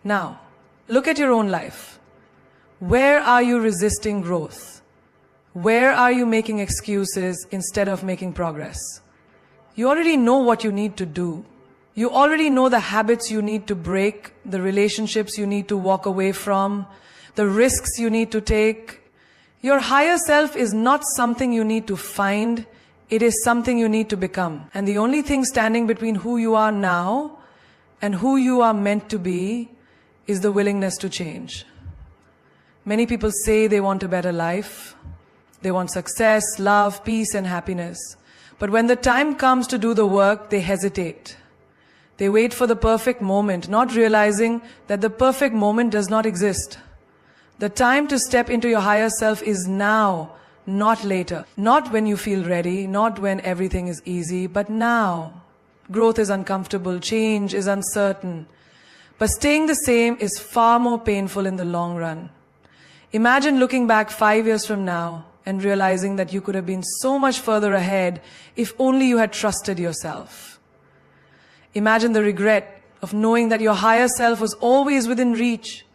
Now, look at your own life. Where are you resisting growth? Where are you making excuses instead of making progress? You already know what you need to do. You already know the habits you need to break, the relationships you need to walk away from, the risks you need to take. Your higher self is not something you need to find, it is something you need to become. And the only thing standing between who you are now and who you are meant to be is the willingness to change. Many people say they want a better life. They want success, love, peace, and happiness. But when the time comes to do the work, they hesitate. They wait for the perfect moment, not realizing that the perfect moment does not exist. The time to step into your higher self is now, not later. Not when you feel ready, not when everything is easy, but now. Growth is uncomfortable, change is uncertain. But staying the same is far more painful in the long run. Imagine looking back 5 years from now and realizing that you could have been so much further ahead if only you had trusted yourself. Imagine the regret of knowing that your higher self was always within reach,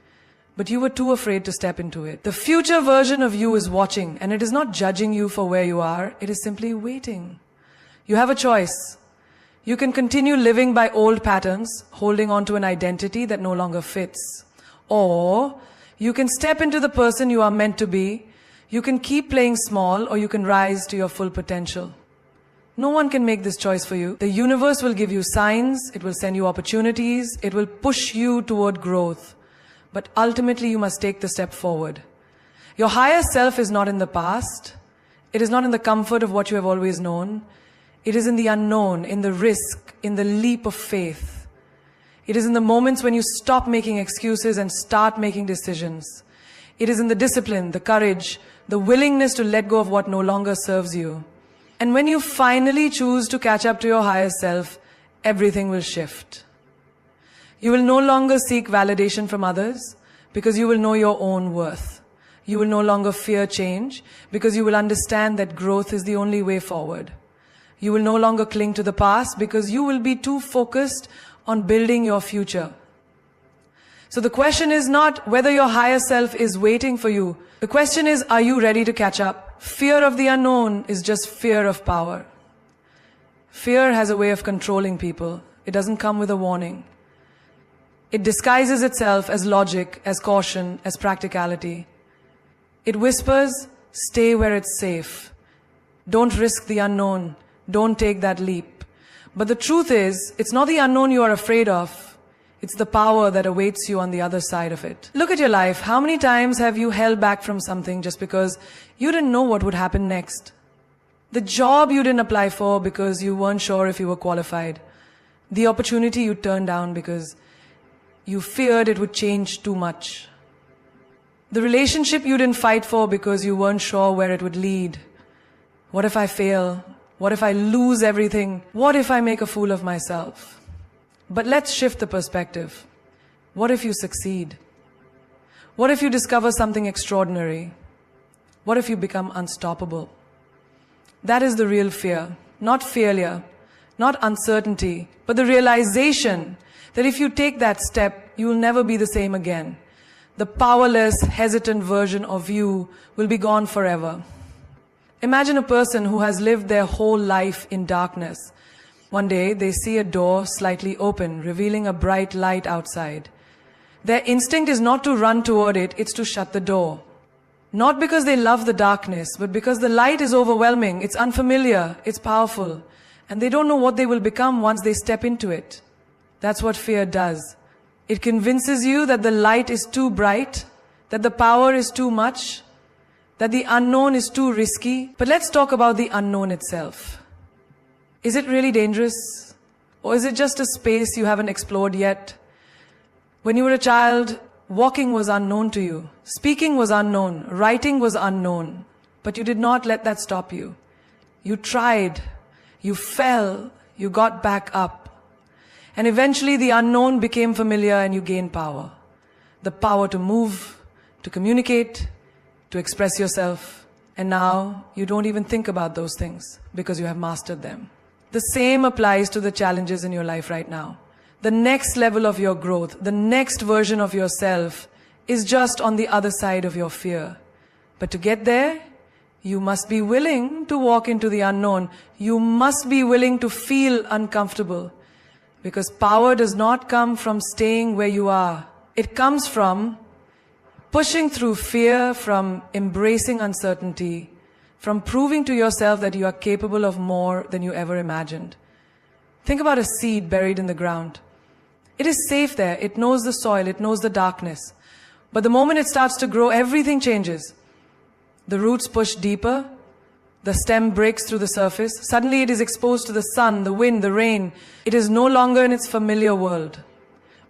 but you were too afraid to step into it. The future version of you is watching, and it is not judging you for where you are, it is simply waiting. You have a choice. You can continue living by old patterns, holding on to an identity that no longer fits. Or you can step into the person you are meant to be. You can keep playing small, or you can rise to your full potential. No one can make this choice for you. The universe will give you signs, it will send you opportunities, it will push you toward growth. But ultimately you must take the step forward. Your higher self is not in the past. It is not in the comfort of what you have always known. It is in the unknown, in the risk, in the leap of faith. It is in the moments when you stop making excuses and start making decisions. It is in the discipline, the courage, the willingness to let go of what no longer serves you. And when you finally choose to catch up to your higher self, everything will shift. You will no longer seek validation from others because you will know your own worth. You will no longer fear change because you will understand that growth is the only way forward. You will no longer cling to the past because you will be too focused on building your future. So the question is not whether your higher self is waiting for you. The question is, are you ready to catch up? Fear of the unknown is just fear of power. Fear has a way of controlling people. It doesn't come with a warning. It disguises itself as logic, as caution, as practicality. It whispers, stay where it's safe. Don't risk the unknown. Don't take that leap. But the truth is, it's not the unknown you are afraid of. It's the power that awaits you on the other side of it. Look at your life. How many times have you held back from something just because you didn't know what would happen next? The job you didn't apply for because you weren't sure if you were qualified. The opportunity you turned down because you feared it would change too much. The relationship you didn't fight for because you weren't sure where it would lead. What if I fail? What if I lose everything? What if I make a fool of myself? But let's shift the perspective. What if you succeed? What if you discover something extraordinary? What if you become unstoppable? That is the real fear. Not failure, not uncertainty, but the realization that if you take that step, you will never be the same again. The powerless, hesitant version of you will be gone forever. Imagine a person who has lived their whole life in darkness. One day, they see a door slightly open, revealing a bright light outside. Their instinct is not to run toward it, it's to shut the door. Not because they love the darkness, but because the light is overwhelming, it's unfamiliar, it's powerful, and they don't know what they will become once they step into it. That's what fear does. It convinces you that the light is too bright, that the power is too much, that the unknown is too risky. But let's talk about the unknown itself. Is it really dangerous? Or is it just a space you haven't explored yet? When you were a child, walking was unknown to you. Speaking was unknown. Writing was unknown. But you did not let that stop you. You tried. You fell. You got back up. And eventually the unknown became familiar and you gained power. The power to move, to communicate, to express yourself. And now you don't even think about those things because you have mastered them. The same applies to the challenges in your life right now. The next level of your growth, the next version of yourself is just on the other side of your fear. But to get there, you must be willing to walk into the unknown. You must be willing to feel uncomfortable. Because power does not come from staying where you are. It comes from pushing through fear, from embracing uncertainty, from proving to yourself that you are capable of more than you ever imagined. Think about a seed buried in the ground. It is safe there. It knows the soil. It knows the darkness. But the moment it starts to grow, everything changes. The roots push deeper. The stem breaks through the surface. Suddenly it is exposed to the sun, the wind, the rain. It is no longer in its familiar world.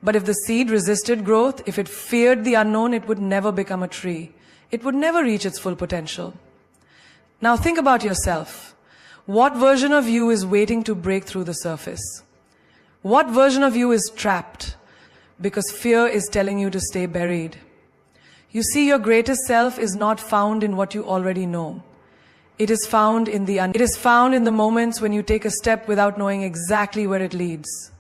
But if the seed resisted growth, if it feared the unknown, it would never become a tree. It would never reach its full potential. Now think about yourself. What version of you is waiting to break through the surface? What version of you is trapped because fear is telling you to stay buried? You see, your greatest self is not found in what you already know. It is found in the moments when you take a step without knowing exactly where it leads.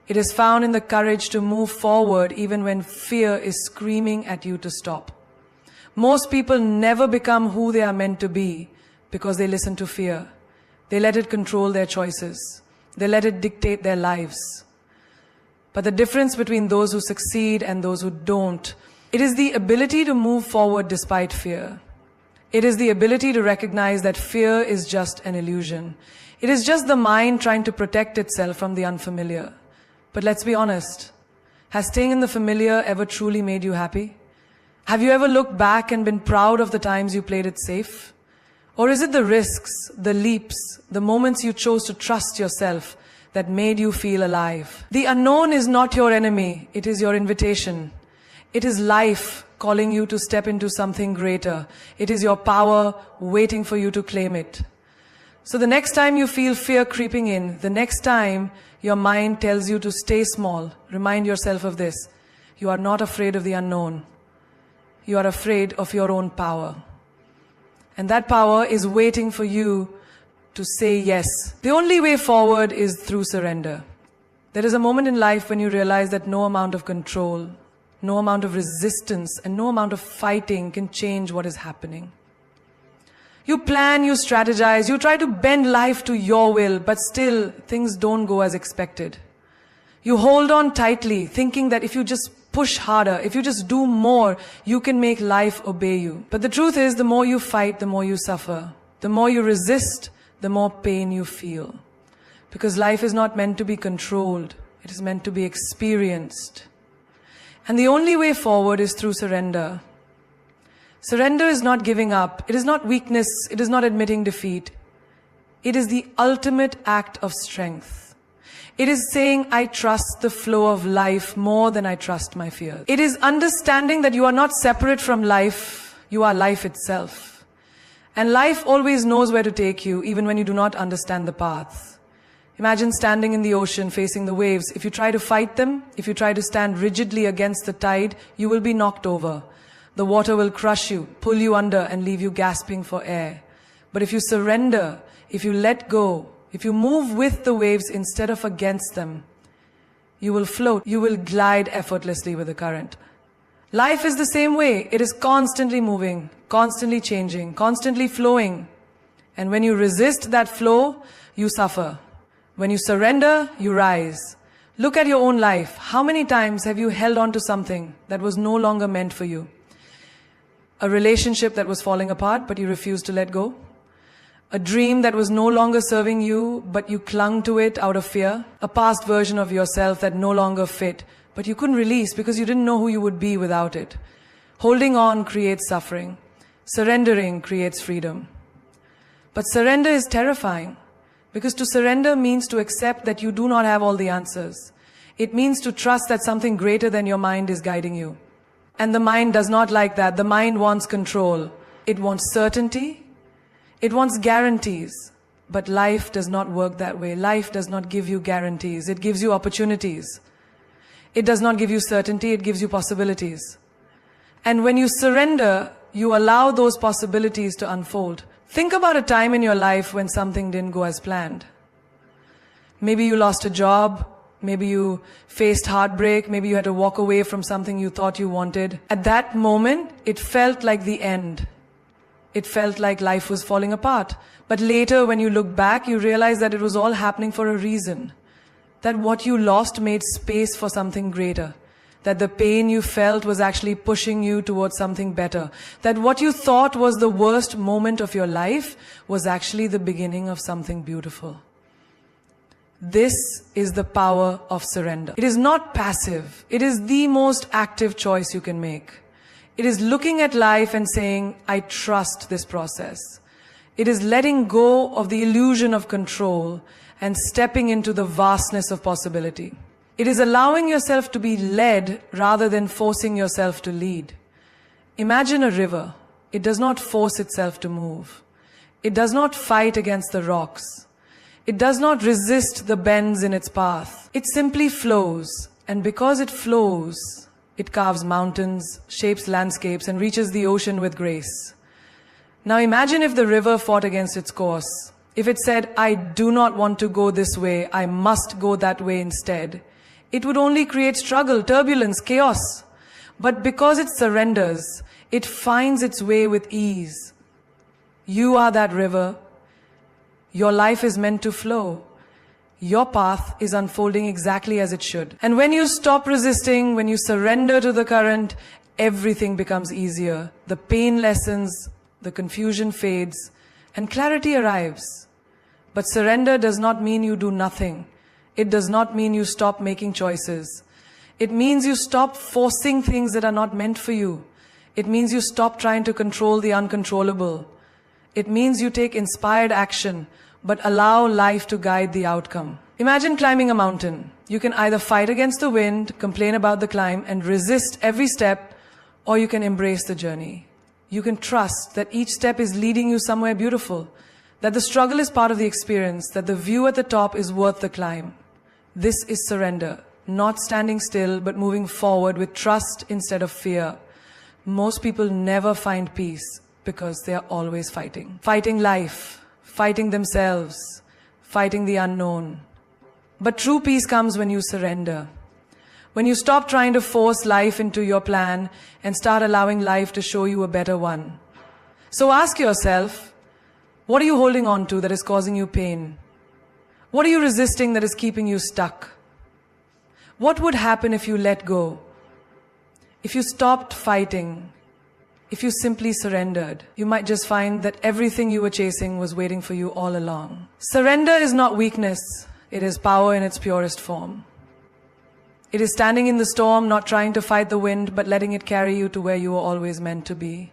It is found in the courage to move forward even when fear is screaming at you to stop. Most people never become who they are meant to be because they listen to fear. They let it control their choices. They let it dictate their lives. But the difference between those who succeed and those who don't, it is the ability to move forward despite fear. It is the ability to recognize that fear is just an illusion. It is just the mind trying to protect itself from the unfamiliar. But let's be honest, has staying in the familiar ever truly made you happy? Have you ever looked back and been proud of the times you played it safe? Or is it the risks, the leaps, the moments you chose to trust yourself that made you feel alive? The unknown is not your enemy, it is your invitation. It is life calling you to step into something greater. It is your power waiting for you to claim it. So the next time you feel fear creeping in, the next time your mind tells you to stay small, remind yourself of this. You are not afraid of the unknown. You are afraid of your own power. And that power is waiting for you to say yes. The only way forward is through surrender. There is a moment in life when you realize that no amount of control, no amount of resistance, and no amount of fighting can change what is happening. You plan, you strategize, you try to bend life to your will, but still things don't go as expected. You hold on tightly, thinking that if you just push harder, if you just do more, you can make life obey you. But the truth is, the more you fight, the more you suffer. The more you resist, the more pain you feel. Because life is not meant to be controlled, it is meant to be experienced. And the only way forward is through surrender. Surrender is not giving up. It is not weakness. It is not admitting defeat. It is the ultimate act of strength. It is saying, I trust the flow of life more than I trust my fears. It is understanding that you are not separate from life. You are life itself. And life always knows where to take you, even when you do not understand the path. Imagine standing in the ocean facing the waves. If you try to fight them, if you try to stand rigidly against the tide, you will be knocked over. The water will crush you, pull you under, and leave you gasping for air. But if you surrender, if you let go, if you move with the waves instead of against them, you will float, you will glide effortlessly with the current. Life is the same way. It is constantly moving, constantly changing, constantly flowing. And when you resist that flow, you suffer. When you surrender, you rise. Look at your own life. How many times have you held on to something that was no longer meant for you? A relationship that was falling apart, but you refused to let go. A dream that was no longer serving you, but you clung to it out of fear. A past version of yourself that no longer fit, but you couldn't release because you didn't know who you would be without it. Holding on creates suffering. Surrendering creates freedom. But surrender is terrifying, because to surrender means to accept that you do not have all the answers. It means to trust that something greater than your mind is guiding you. And the mind does not like that. The mind wants control. It wants certainty. It wants guarantees. But life does not work that way. Life does not give you guarantees. It gives you opportunities. It does not give you certainty. It gives you possibilities. And when you surrender, you allow those possibilities to unfold. Think about a time in your life when something didn't go as planned. Maybe you lost a job. Maybe you faced heartbreak. Maybe you had to walk away from something you thought you wanted. At that moment, it felt like the end. It felt like life was falling apart. But later, when you look back, you realize that it was all happening for a reason. That what you lost made space for something greater. That the pain you felt was actually pushing you towards something better. That what you thought was the worst moment of your life was actually the beginning of something beautiful. This is the power of surrender. It is not passive. It is the most active choice you can make. It is looking at life and saying, I trust this process. It is letting go of the illusion of control and stepping into the vastness of possibility. It is allowing yourself to be led rather than forcing yourself to lead. Imagine a river. It does not force itself to move. It does not fight against the rocks. It does not resist the bends in its path. It simply flows. And because it flows, it carves mountains, shapes landscapes, and reaches the ocean with grace. Now imagine if the river fought against its course. If it said, I do not want to go this way, I must go that way instead. it would only create struggle, turbulence, chaos. But because it surrenders, it finds its way with ease. You are that river. Your life is meant to flow. Your path is unfolding exactly as it should. And when you stop resisting, when you surrender to the current, everything becomes easier. The pain lessens, the confusion fades, and clarity arrives. But surrender does not mean you do nothing. It does not mean you stop making choices. It means you stop forcing things that are not meant for you. It means you stop trying to control the uncontrollable. It means you take inspired action, but allow life to guide the outcome. Imagine climbing a mountain. You can either fight against the wind, complain about the climb, and resist every step, or you can embrace the journey. You can trust that each step is leading you somewhere beautiful, that the struggle is part of the experience, that the view at the top is worth the climb. This is surrender, not standing still, but moving forward with trust instead of fear. Most people never find peace because they are always fighting. Fighting life, fighting themselves, fighting the unknown. But true peace comes when you surrender. When you stop trying to force life into your plan and start allowing life to show you a better one. So ask yourself, what are you holding on to that is causing you pain? What are you resisting that is keeping you stuck? What would happen if you let go? If you stopped fighting? If you simply surrendered? You might just find that everything you were chasing was waiting for you all along. Surrender is not weakness. It is power in its purest form. It is standing in the storm, not trying to fight the wind, but letting it carry you to where you were always meant to be.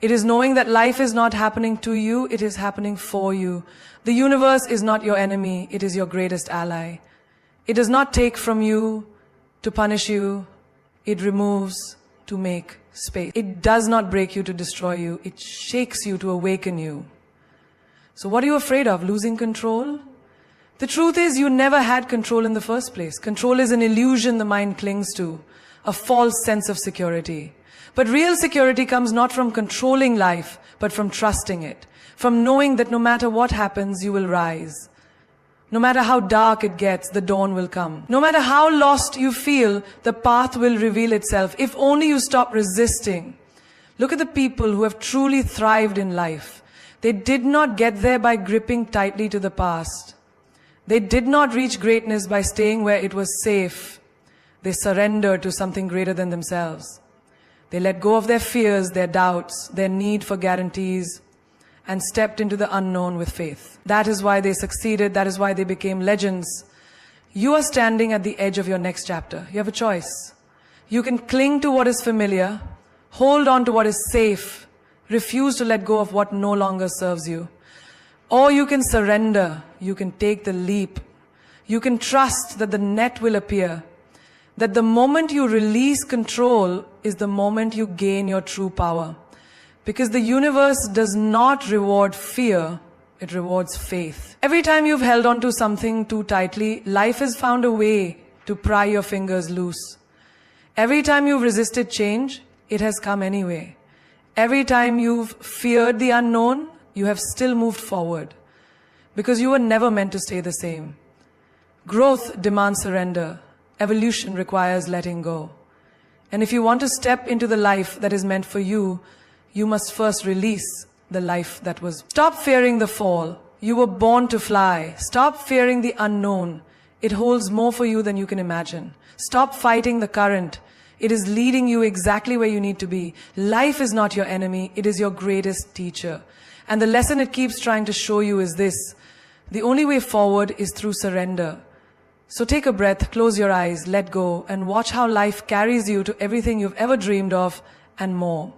It is knowing that life is not happening to you, it is happening for you. The universe is not your enemy, it is your greatest ally. It does not take from you to punish you, it removes to make space. It does not break you to destroy you, it shakes you to awaken you. So what are you afraid of? Losing control? The truth is, you never had control in the first place. Control is an illusion the mind clings to, a false sense of security. But real security comes not from controlling life, but from trusting it, from knowing that no matter what happens, you will rise. No matter how dark it gets, the dawn will come. No matter how lost you feel, the path will reveal itself, if only you stop resisting. Look at the people who have truly thrived in life. They did not get there by gripping tightly to the past. They did not reach greatness by staying where it was safe. They surrendered to something greater than themselves. They let go of their fears, their doubts, their need for guarantees, and stepped into the unknown with faith. That is why they succeeded. That is why they became legends. You are standing at the edge of your next chapter. You have a choice. You can cling to what is familiar, hold on to what is safe, refuse to let go of what no longer serves you. Or you can surrender, you can take the leap. You can trust that the net will appear, that the moment you release control is the moment you gain your true power. Because the universe does not reward fear, it rewards faith. Every time you've held on to something too tightly, life has found a way to pry your fingers loose. Every time you've resisted change, it has come anyway. Every time you've feared the unknown, you have still moved forward. Because you were never meant to stay the same. Growth demands surrender. Evolution requires letting go. And if you want to step into the life that is meant for you, you must first release the life that was. Stop fearing the fall. You were born to fly. Stop fearing the unknown. It holds more for you than you can imagine. Stop fighting the current. It is leading you exactly where you need to be. Life is not your enemy. It is your greatest teacher. And the lesson it keeps trying to show you is this: the only way forward is through surrender. So take a breath, close your eyes, let go, and watch how life carries you to everything you've ever dreamed of and more.